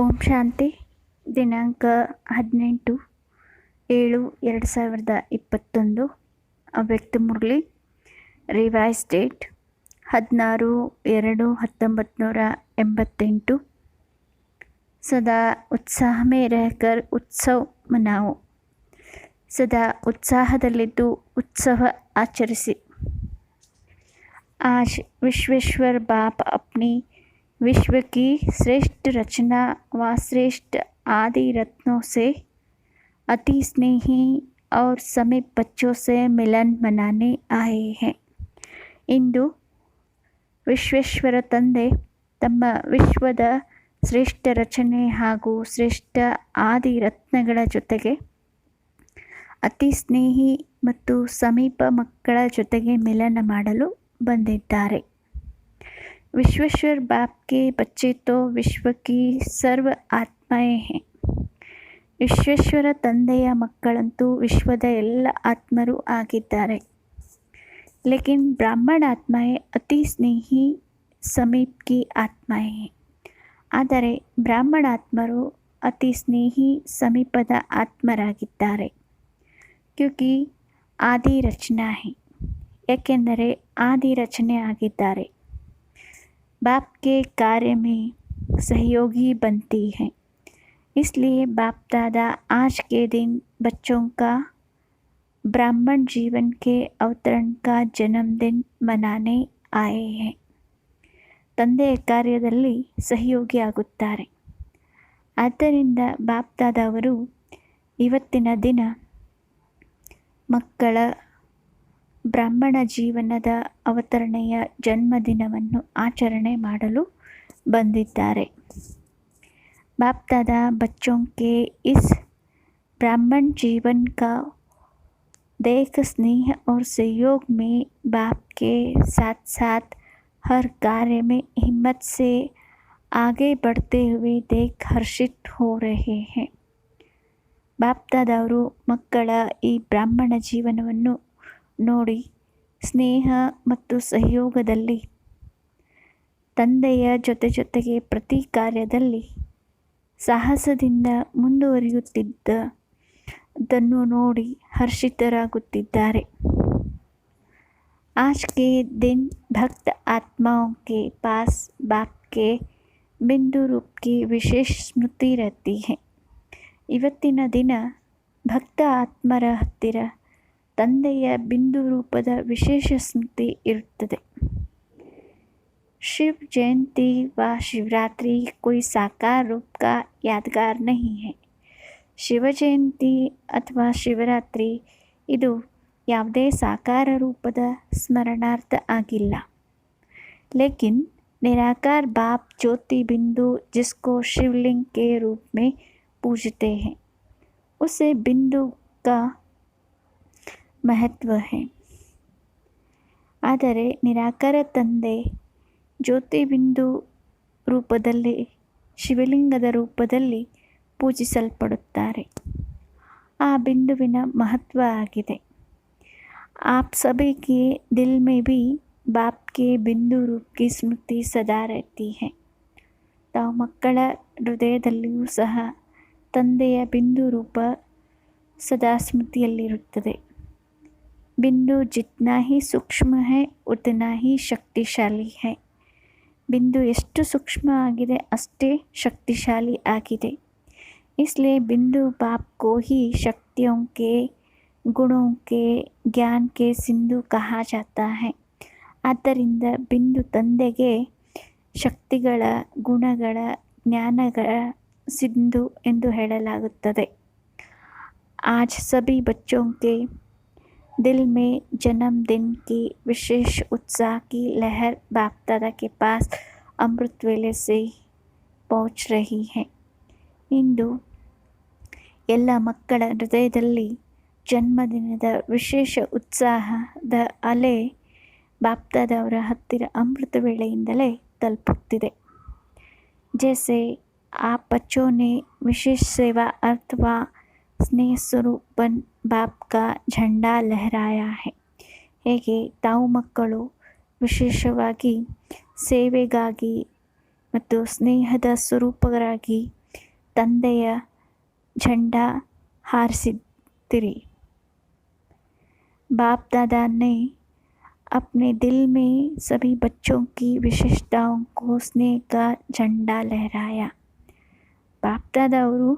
ಓಂ ಶಾಂತಿ. ದಿನಾಂಕ 18/7/2021. ಅವ್ಯಕ್ತ Murali. Revise date 16/2/1988. सदा उत्साह में रहकर उत्सव मनाओ. ಸದಾ ಉತ್ಸಾಹದಲ್ಲಿದ್ದು ಉತ್ಸವ ಆಚರಿಸಿ. आज विश्वेश्वर बाप अपनी विश्व की श्रेष्ठ रचना व श्रेष्ठ आदि रत्नों से अति स्नेही और समीप बच्चों से मिलन मनाने आए हैं. ಇಂದು ವಿಶ್ವೇಶ್ವರ ತಂದೆ ತಮ್ಮ ವಿಶ್ವದ ಶ್ರೇಷ್ಠ ರಚನೆ ಹಾಗೂ ಶ್ರೇಷ್ಠ ಆದಿ ರತ್ನಗಳ ಜೊತೆಗೆ ಅತಿ ಸ್ನೇಹಿ ಮತ್ತು ಸಮೀಪ ಮಕ್ಕಳ ಜೊತೆಗೆ ಮಿಲನ ಮಾಡಲು ಬಂದಿದ್ದಾರೆ. विश्वेश्वर बाप के बच्चे तो विश्व की सर्व आत्माएं हैं. ವಿಶ್ವೇಶ್ವರ ತಂದೆಯ ಮಕ್ಕಳಂತೂ ವಿಶ್ವದ ಎಲ್ಲ ಆತ್ಮರು ಆಗಿದ್ದಾರೆ. लेकिन ब्राह्मण आत्माएं अति स्नेही समीप की आत्माएं हैं. ಆದರೆ ಬ್ರಾಹ್ಮಣ ಆತ್ಮರು ಅತಿ ಸ್ನೇಹಿ ಸಮೀಪದ ಆತ್ಮರಾಗಿದ್ದಾರೆ. ಕ್ಯೂಕಿ ಆದಿ ರಚನಾ ಹೈ, ಏಕೆಂದರೆ ಆದಿ ರಚನೆ ಆಗಿದ್ದಾರೆ. बाप के कार्य में सहयोगी बनती है. इसलिए बाप दादा आज के दिन बच्चों का ब्राह्मण जीवन के अवतरण का जन्मदिन मनाने आए हैं. ತಂದೆಯ ಕಾರ್ಯದಲ್ಲಿ ಸಹಯೋಗಿ ಆಗುತ್ತಾರೆ. ಆದ್ದರಿಂದ ಬಾಪ್ ದಾದಾ ಅವರು ಇವತ್ತಿನ ದಿನ ಮಕ್ಕಳ ಬ್ರಾಹ್ಮಣ ಜೀವನದ ಅವತರಣೆಯ ಜನ್ಮದಿನವನ್ನು ಆಚರಣೆ ಮಾಡಲು ಬಂದಿದ್ದಾರೆ. बाप दादा बच्चों के इस ब्राह्मण जीवन का देख स्नेह और सहयोग में बाप के साथ साथ हर कार्य में हिम्मत से आगे बढ़ते हुए देख हर्षित हो रहे हैं. ಬಾಪ್ ದಾದಾ ಅವರು ಮಕ್ಕಳ ಈ ಬ್ರಾಹ್ಮಣ ಜೀವನವನ್ನು ನೋಡಿ ಸ್ನೇಹ ಮತ್ತು ಸಹಯೋಗದಲ್ಲಿ ತಂದೆಯ ಜೊತೆಗೆ ಪ್ರತಿ ಕಾರ್ಯದಲ್ಲಿ ಸಾಹಸದಿಂದ ಮುಂದುವರಿಯುತ್ತಿದ್ದದನ್ನು ನೋಡಿ ಹರ್ಷಿತರಾಗುತ್ತಿದ್ದಾರೆ. आज के दिन भक्त आत्माओं के पास बाप के बिंदु रूप की विशेष स्मृति रहती है. ಇವತ್ತಿನ ದಿನ ಭಕ್ತ ಆತ್ಮರ ಹತ್ತಿರ ತಂದೆಯ ಬಿಂದು ರೂಪದ ವಿಶೇಷ ಸ್ಮೃತಿ ಇರುತ್ತದೆ. शिव जयंती व शिवरात्रि कोई साकार रूप का यादगार नहीं है. ಶಿವ ಜಯಂತಿ ಅಥವಾ ಶಿವರಾತ್ರಿ ಇದು ಯಾವುದೇ ಸಾಕಾರ ರೂಪದ ಸ್ಮರಣಾರ್ಥ ಆಗಿಲ್ಲ. लेकिन निराकार बाप ज्योति बिंदु जिसको शिवलिंग के रूप में पूजते हैं, उसे बिंदु का ಮಹತ್ವ है. ಆದರೆ ನಿರಾಕಾರ ತಂದೆ ಜ್ಯೋತಿಬಿಂದು ರೂಪದಲ್ಲಿ ಶಿವಲಿಂಗದ ರೂಪದಲ್ಲಿ ಪೂಜಿಸಲ್ಪಡುತ್ತಾರೆ. ಆ ಬಿಂದುವಿನ ಮಹತ್ವ ಆಗಿದೆ. आप सभी के दिल में भी बाप के बिंदु रूप की स्मृति सदा रहती है. ತಾವು ಮಕ್ಕಳ ಹೃದಯದಲ್ಲಿಯೂ ಸಹ ತಂದೆಯ ಬಿಂದು ರೂಪ ಸದಾ ಸ್ಮೃತಿಯಲ್ಲಿರುತ್ತದೆ. बिंदु जितना ही सूक्ष्म है उतना ही शक्तिशाली है. बिंदु ಎಷ್ಟು ಸೂಕ್ಷ್ಮ ಆಗಿದೆ ಅಷ್ಟೇ ಶಕ್ತಿಶಾಲಿ ಆಗಿದೆ. इसलिए बिंदु बाप को ही शक्तियों के गुणों के ज्ञान के सिंधु कहा जाता है. ಆದ್ದರಿಂದ ಬಿಂದು ತಂದೆಗೆ ಶಕ್ತಿಗಳ ಗುಣಗಳ ಜ್ಞಾನಗಳ ಸಿಂಧು ಎಂದು ಹೇಳಲಾಗುತ್ತದೆ. आज सभी बच्चों के दिल में जन्मदिन की विशेष उत्साह की लहर बाप दादा के पास अमृत वेले से पहुँच रही है. ಇಂದು ಎಲ್ಲ ಮಕ್ಕಳ ಹೃದಯದಲ್ಲಿ ಜನ್ಮದಿನದ ವಿಶೇಷ ಉತ್ಸಾಹದ ಅಲೆ ಬಾಪ್ ದಾದಾ ಅವರ ಹತ್ತಿರ ಅಮೃತ ವೇಳೆಯಿಂದಲೇ ತಲುಪುತ್ತಿದೆ. जैसे आप बच्चों ने विशेष सेवा अथवा स्नेह स्वरूपन बाप का झंडा लहराया है. ಹೇಗೆ ತಾವು ಮಕ್ಕಳು ವಿಶೇಷವಾಗಿ ಸೇವೆಗಾಗಿ ಮತ್ತು ಸ್ನೇಹದ ಸ್ವರೂಪರಾಗಿ ತಂದೆಯ झंडा हारसिद्धिरी। बाप दादा ने अपने दिल में सभी बच्चों की विशेषताओं को स्नेह का झंडा लहराया। बाप दादा ಅವರು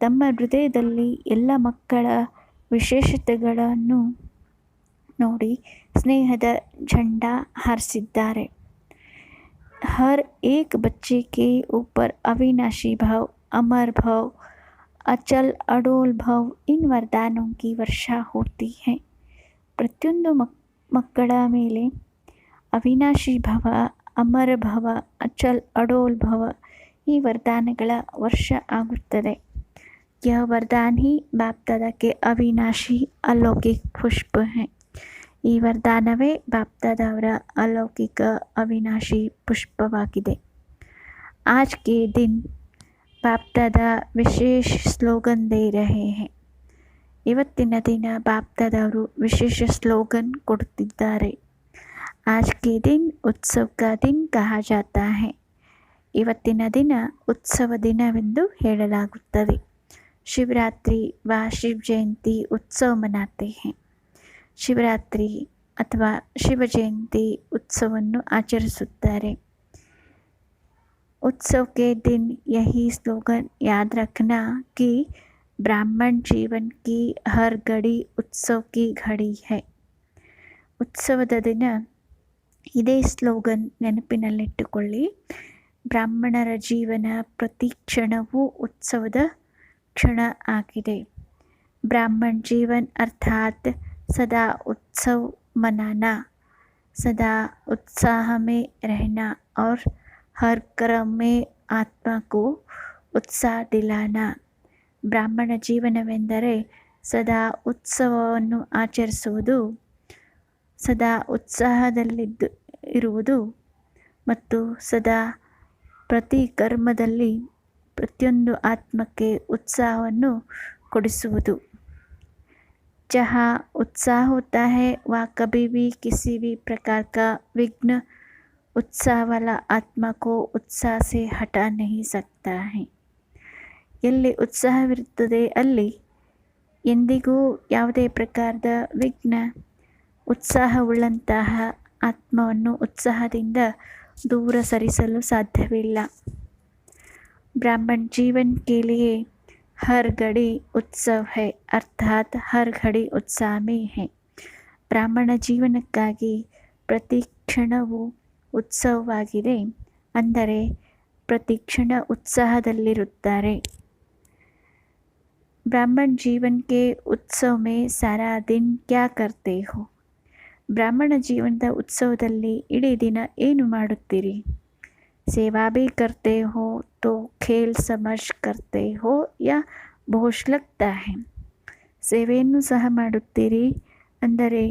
ತಮ್ಮ ಹೃದಯದಲ್ಲಿ ಎಲ್ಲ ಮಕ್ಕಳ ವಿಶೇಷತೆಗಳನ್ನು ನೋಡಿ ಸ್ನೇಹದ झंडा हारसिದ್ದಾರೆ। हर एक बच्चे के ऊपर अविनाशी भाव, अमर भाव, अचल अडोल भाव, इन वरदानों की वर्षा होती है। ಪ್ರತಿಯೊಂದು ಮಕ್ಕಳ ಮೇಲೆ ಅವಿನಾಶಿ ಭವ, ಅಮರ ಭವ, ಅಚಲ್ ಅಡೋಲ್ ಭವ ಈ ವರದಾನಗಳ ವರ್ಷ ಆಗುತ್ತದೆ। यह वरदान ही बाप दादा के अविनाशी अलौकिक पुष्प हैं। ಈ ವರದಾನವೇ ಬಾಪ್ ದಾದಾ ಅವರ ಅಲೌಕಿಕ ಅವಿನಾಶಿ ಪುಷ್ಪವಾಗಿದೆ। आज के दिन बाप दादा विशेष स्लोगन दे रहे हैं। ಇವತ್ತಿನ ದಿನ ಬಾಪ್ ದಾದಾ ಅವರು ವಿಶೇಷ ಸ್ಲೋಗನ್ ಕೊಡುತ್ತಿದ್ದಾರೆ। आज के दिन उत्सव का दिन कहा जाता है। ಇವತ್ತಿನ ದಿನ ಉತ್ಸವ ದಿನವೆಂದು ಹೇಳಲಾಗುತ್ತದೆ। ಶಿವರಾತ್ರಿ व शिव जयंती उत्सव मनाते हैं। ಶಿವರಾತ್ರಿ ಅಥವಾ ಶಿವ ಜಯಂತಿ ಉತ್ಸವವನ್ನು ಆಚರಿಸುತ್ತಾರೆ। उत्सव के दिन यही स्लोगन याद रखना कि ब्राह्मण जीवन की हर घड़ी उत्सव की घड़ी है। ಉತ್ಸವದ ದಿನ ಇದೇ ಸ್ಲೋಗನ್ ನೆನಪಿನಲ್ಲಿಟ್ಟುಕೊಳ್ಳಿ। ಬ್ರಾಹ್ಮಣರ ಜೀವನ ಪ್ರತಿ ಕ್ಷಣವೂ ಉತ್ಸವದ क्षण आಗಿದೆ। ब्राह्मण जीवन अर्थात सदा उत्सव मनाना, सदा उत्साह में रहना और हर कर्म में आत्मा को उत्साह दिलाना। ಬ್ರಾಹ್ಮಣ ಜೀವನವೆಂದರೆ ಸದಾ ಉತ್ಸವವನ್ನು ಆಚರಿಸುವುದು, ಸದಾ ಇರುವುದು ಮತ್ತು ಸದಾ ಪ್ರತಿ ಕರ್ಮದಲ್ಲಿ ಪ್ರತಿಯೊಂದು ಆತ್ಮಕ್ಕೆ ಉತ್ಸಾಹವನ್ನು ಕೊಡಿಸುವುದು। जहाँ उत्साह होता है वहाँ कभी भी किसी भी प्रकार का विघ्न उत्साह वाला आत्मा को उत्साह से हटा नहीं सकता है। ಎಲ್ಲಿ ಉತ್ಸಾಹವಿರುತ್ತದೆ ಅಲ್ಲಿ ಎಂದಿಗೂ ಯಾವುದೇ ಪ್ರಕಾರದ ವಿಘ್ನ ಉತ್ಸಾಹವುಳ್ಳಂತಹ ಆತ್ಮವನ್ನು ಉತ್ಸಾಹದಿಂದ ದೂರ ಸರಿಸಲು ಸಾಧ್ಯವಿಲ್ಲ। ब्राह्मण जीवन के लिए हर घड़ी उत्सव है अर्थात हर घड़ी उत्साह में है। ಬ್ರಾಹ್ಮಣ ಜೀವನಕ್ಕಾಗಿ ಪ್ರತಿ ಕ್ಷಣವೂ ಉತ್ಸವವಾಗಿದೆ, ಅಂದರೆ ಪ್ರತಿ ಕ್ಷಣ ಉತ್ಸಾಹದಲ್ಲಿರುತ್ತಾರೆ। ब्राह्मण जीवन के उत्सव में सारा दिन क्या करते हो? ಬ್ರಾಹ್ಮಣ ಜೀವನದ ಉತ್ಸವದಲ್ಲಿ ಇಡೀ ದಿನ ಏನು ಮಾಡುತ್ತೀರಿ? सेवा भी करते हो तो खेल समझ करते हो या बोझ लगता है? ಸೇವೆಯನ್ನು ಸಹ ಮಾಡುತ್ತೀರಿ, ಅಂದರೆ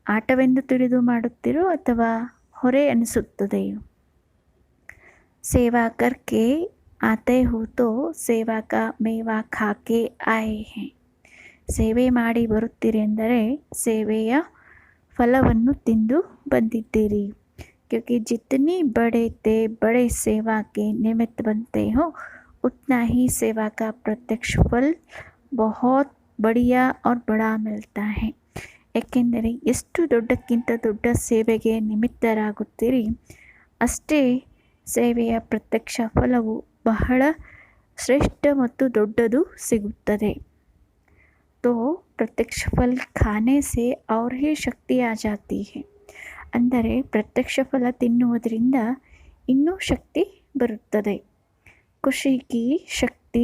ಆಟವೆಂದು ತಿಳಿದು ಮಾಡುತ್ತೀರೋ ಅಥವಾ ಹೊರೆ ಅನಿಸುತ್ತದೆಯೋ? सेवा करके आते हो तो सेवा का मेवा खाके आए हैं। ಸೇವೆ ಮಾಡಿ ಬರುತ್ತೀರಿ ಎಂದರೆ ಸೇವೆಯ ಫಲವನ್ನು ತಿಂದು ಬಂದಿದ್ದೀರಿ। क्योंकि जितनी बड़े सेवा के निमित्त बनते हो उतना ही सेवा का प्रत्यक्ष फल बहुत बढ़िया और बड़ा मिलता है। ಏಕೆಂದರೆ ಎಷ್ಟು ದೊಡ್ಡಕ್ಕಿಂತ ದೊಡ್ಡ ಸೇವೆಗೆ ನಿಮಿತ್ತರಾಗುತ್ತೀರಿ ಅಷ್ಟೇ ಸೇವೆಯ ಪ್ರತ್ಯಕ್ಷ ಫಲವು ಬಹಳ ಶ್ರೇಷ್ಠ ಮತ್ತು ದೊಡ್ಡದು ಸಿಗುತ್ತದೆ। तो प्रत्यक्ष फल खाने से और ही शक्ति आ जाती है। ಅಂದರೆ ಪ್ರತ್ಯಕ್ಷ ಫಲ ತಿನ್ನುವುದರಿಂದ ಇನ್ನೂ ಶಕ್ತಿ ಬರುತ್ತದೆ। ಖುಷಿ ಕಿ ಶಕ್ತಿ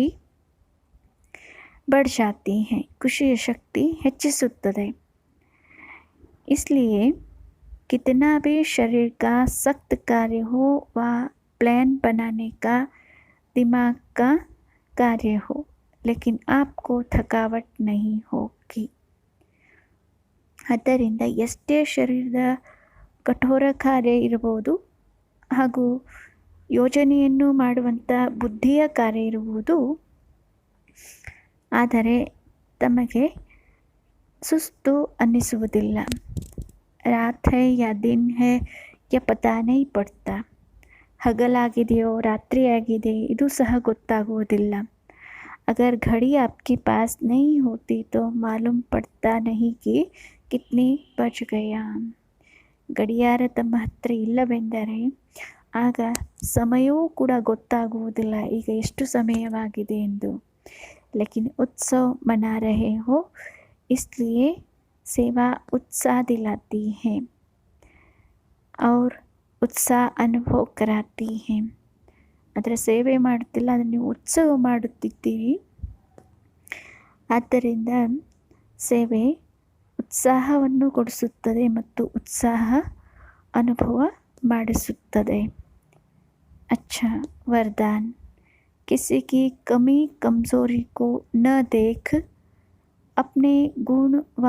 बढ़ जाती है, ಖುಷಿಯ ಶಕ್ತಿ ಹೆಚ್ಚಿಸುತ್ತದೆ। इसलिए कितना भी शरीर का सख्त कार्य हो व प्लान बनाने का दिमाग का कार्य हो, लेकिन आपको थकावट नहीं होगी। ಆದ್ದರಿಂದ ಎಷ್ಟೇ ಶರೀರದ ಕಠೋರ ಕಾರ್ಯ ಇರಬಹುದು ಹಾಗೂ ಯೋಜನೆಯನ್ನು ಮಾಡುವಂಥ ಬುದ್ಧಿಯ ಕಾರ್ಯ ಇರುವುದು, ಆದರೆ ತಮಗೆ ಸುಸ್ತು ಅನ್ನಿಸುವುದಿಲ್ಲ। ರಾತ್ ಹೈ ಯಾ ದಿನ್ ಹೈ ಯಾ ಪತಾ ನಹೀ ಪಡ್ತಾ, ಹಗಲಾಗಿದೆಯೋ ರಾತ್ರಿಯಾಗಿದೆ ಇದು ಸಹ ಗೊತ್ತಾಗುವುದಿಲ್ಲ। अगर घड़ी आपके पास नहीं होती तो मालूम पड़ता नहीं कि कितने बज गया. ಗಡಿಯಾರದ ಹತ್ರ ಇಲ್ಲವೆಂದರೆ ಆಗ ಸಮಯವೂ ಕೂಡ ಗೊತ್ತಾಗುವುದಿಲ್ಲ ಈಗ ಎಷ್ಟು ಸಮಯವಾಗಿದೆ ಎಂದು. लेकिन उत्सव मना रहे हो इसलिए सेवा उत्साह दिलाती है और उत्साह अनुभव कराती है. ಅದರ ಸೇವೆ ಮಾಡುತ್ತಿಲ್ಲ, ಅದನ್ನು ನೀವು ಉತ್ಸವ ಮಾಡುತ್ತಿದ್ದೀರಿ. ಆದ್ದರಿಂದ ಸೇವೆ ಉತ್ಸಾಹವನ್ನು ಕೊಡಿಸುತ್ತದೆ ಮತ್ತು ಉತ್ಸಾಹ ಅನುಭವ ಮಾಡಿಸುತ್ತದೆ. अच्छा वरदान. किसी की कमी कमज़ोरी को न देख अपने गुण व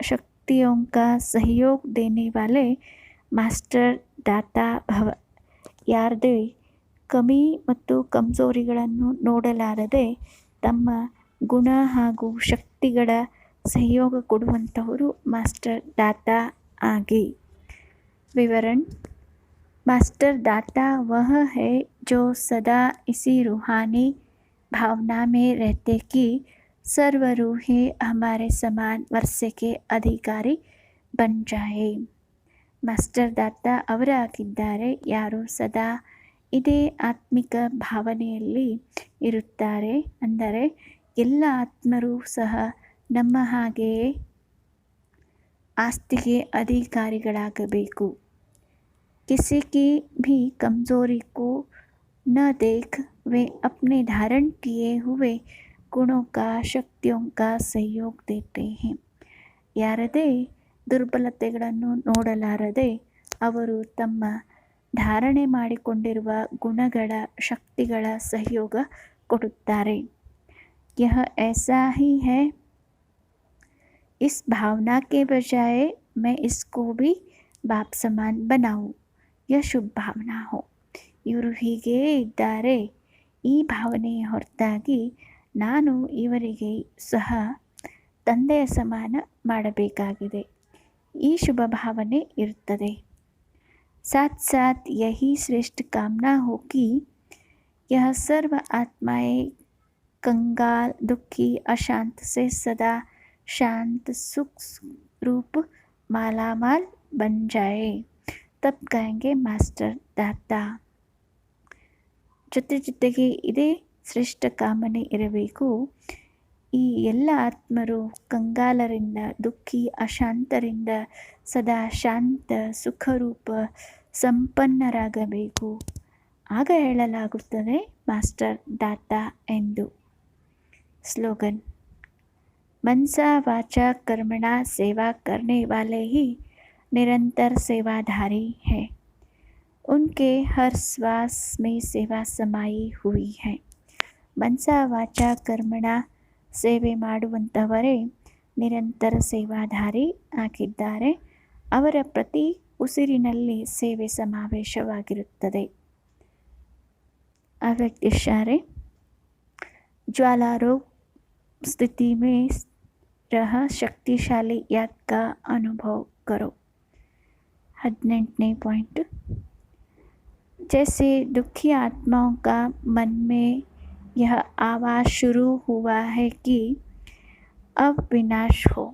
शक्तियों का सहयोग देने वाले ಮಾಸ್ಟರ್ ದಾತಾ ಭವ. ಯಾರದೇ ಕಮಿ ಮತ್ತು ಕಮಜೋರಿಗಳನ್ನು ನೋಡಲಾರದೆ ತಮ್ಮ ಗುಣ ಹಾಗೂ ಶಕ್ತಿಗಳ ಸಹಯೋಗ ಕೊಡುವಂಥವರು ಮಾಸ್ಟರ್ ದಾತಾ ಆಗಿ. विवरण. मास्टर दाता वह है जो सदा इसी रूहानी भावना में रहते कि सर्व रूहें हमारे समान वर्षे के अधिकारी बन जाए. ಮಾಸ್ಟರ್ ದಾತಾ ಅವರಾಗಿದ್ದಾರೆ ಯಾರು ಸದಾ ಇದೇ ಆತ್ಮಿಕ ಭಾವನೆಯಲ್ಲಿ ಇರುತ್ತಾರೆ, ಅಂದರೆ ಎಲ್ಲ ಆತ್ಮರೂ ಸಹ ನಮ್ಮ ಹಾಗೆಯೇ ಆಸ್ತಿಗೆ ಅಧಿಕಾರಿಗಳಾಗಬೇಕು. किसी की भी कमज़ोरी को न देख वे अपने धारण किए हुए गुणों का शक्तियों का सहयोग देते हैं. ಯಾರದೇ ದುರ್ಬಲತೆಗಳನ್ನು ನೋಡಲಾರದೆ ಅವರು ತಮ್ಮ ಧಾರಣೆ ಮಾಡಿಕೊಂಡಿರುವ ಗುಣಗಳ ಶಕ್ತಿಗಳ ಸಹಯೋಗ ಕೊಡುತ್ತಾರೆ. यह ऐसा ही है. इस भावना के बजाय मैं इसको भी बाप समान बनाऊं. यह ಶುಭ ಭಾವನಾ ಹೋ. ಇವರು ಹೀಗೇ ಇದ್ದಾರೆ, ಈ ಭಾವನೆಯ ಹೊರತಾಗಿ ನಾನು ಇವರಿಗೆ ಸಹ ತಂದೆಯ ಸಮಾನ ಮಾಡಬೇಕಾಗಿದೆ, ಈ ಶುಭ ಭಾವನೆ ಇರುತ್ತದೆ. साथ साथ यही श्रेष्ठ कामना हो कि यह सर्व आत्माएं कंगाल दुखी अशांत से सदा शांत सुख रूप मालामाल बन जाए. तब कहेंगे मास्टर दाता. ಜೊತೆಗೆ ಇದೇ ಶ್ರೇಷ್ಠ ಕಾಮನೆ ಇರಬೇಕು. ಈ ಎಲ್ಲ ಆತ್ಮರು ಕಂಗಾಲರಿಂದ ದುಃಖಿ ಅಶಾಂತರಿಂದ ಸದಾ ಶಾಂತ ಸುಖರೂಪ ಸಂಪನ್ನರಾಗಬೇಕು. ಆಗ ಹೇಳಲಾಗುತ್ತದೆ ಮಾಸ್ಟರ್ ದಾತಾ ಎಂದು. ಸ್ಲೋಗನ್. मनसा वाचा कर्मणा सेवा करने वाले ही निरंतर सेवाधारी है. उनके हर श्वास में सेवा समाई हुई है. मनसा वाचा कर्मणा ಸೇವೆ ಮಾಡುವಂಥವರೇ ನಿರಂತರ ಸೇವಾಧಾರಿ ಆಗಿದ್ದಾರೆ. ಅವರ ಪ್ರತಿ ಉಸಿರಿನಲ್ಲಿ ಸೇವೆ ಸಮಾವೇಶವಾಗಿರುತ್ತದೆ. ಅವ್ಯಕ್ತ ಇಶಾರೆ. ज्वालारोग स्थिति में रह शक्तिशाली याद का अनुभव करो. 18ನೇ पॉइंट. जैसे दुखी आत्माओं का मन में यह आवाज़ शुरू हुआ है कि अब विनाश हो,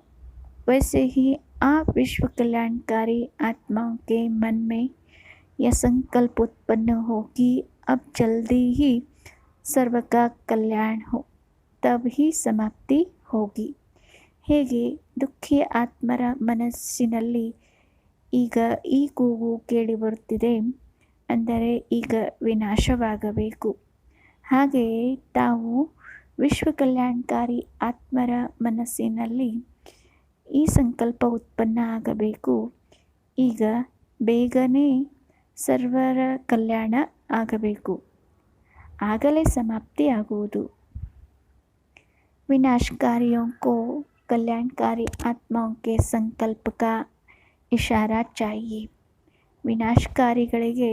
वैसे ही आप विश्व कल्याणकारी आत्माओं के मन में यह संकल्प उत्पन्न हो कि अब जल्दी ही सर्व का कल्याण हो, तब ही समाप्ति होगी. ಹೇಗೆ ದುಃಖಿ ಆತ್ಮರ ಮನಸ್ಸಿನಲ್ಲಿ ಈಗ ಈ ಕೂಗು ಕೇಳಿಬರುತ್ತಿದೆ, ಅಂದರೆ ಈಗ ವಿನಾಶವಾಗಬೇಕು, ಹಾಗೆಯೇ ತಾವು ವಿಶ್ವ ಕಲ್ಯಾಣಕಾರಿ ಆತ್ಮರ ಮನಸ್ಸಿನಲ್ಲಿ ಈ ಸಂಕಲ್ಪ ಉತ್ಪನ್ನ ಆಗಬೇಕು, ಈಗ ಬೇಗನೆ ಸರ್ವರ ಕಲ್ಯಾಣ ಆಗಬೇಕು, ಆಗಲೇ ಸಮಾಪ್ತಿ ಆಗುವುದು. विनाशकारियों को कल्याणकारी आत्माओं के संकल्प का इशारा चाहिए. ವಿನಾಶಕಾರಿಗಳಿಗೆ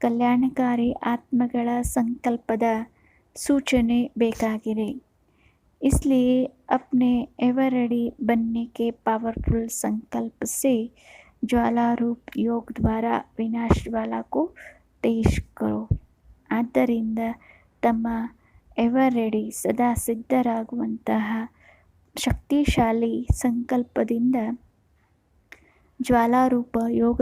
ಕಲ್ಯಾಣಕಾರಿ ಆತ್ಮಗಳ ಸಂಕಲ್ಪದ सूचने ಬೇಕಾಗಿದೆ. इसलिए अपने एवर रेडी बनने के पावरफुल संकल्प से ज्वाला रूप योग द्वारा विनाश ज्वाला को तेज करो. ಆದ್ದರಿಂದ ತಮ್ಮ ಎವರ್ ರೆಡಿ, ಸದಾ ಸಿದ್ಧರಾಗುವಂತಹ ಶಕ್ತಿಶಾಲಿ ಸಂಕಲ್ಪದಿಂದ ಜ್ವಾಲಾರೂಪ ಯೋಗ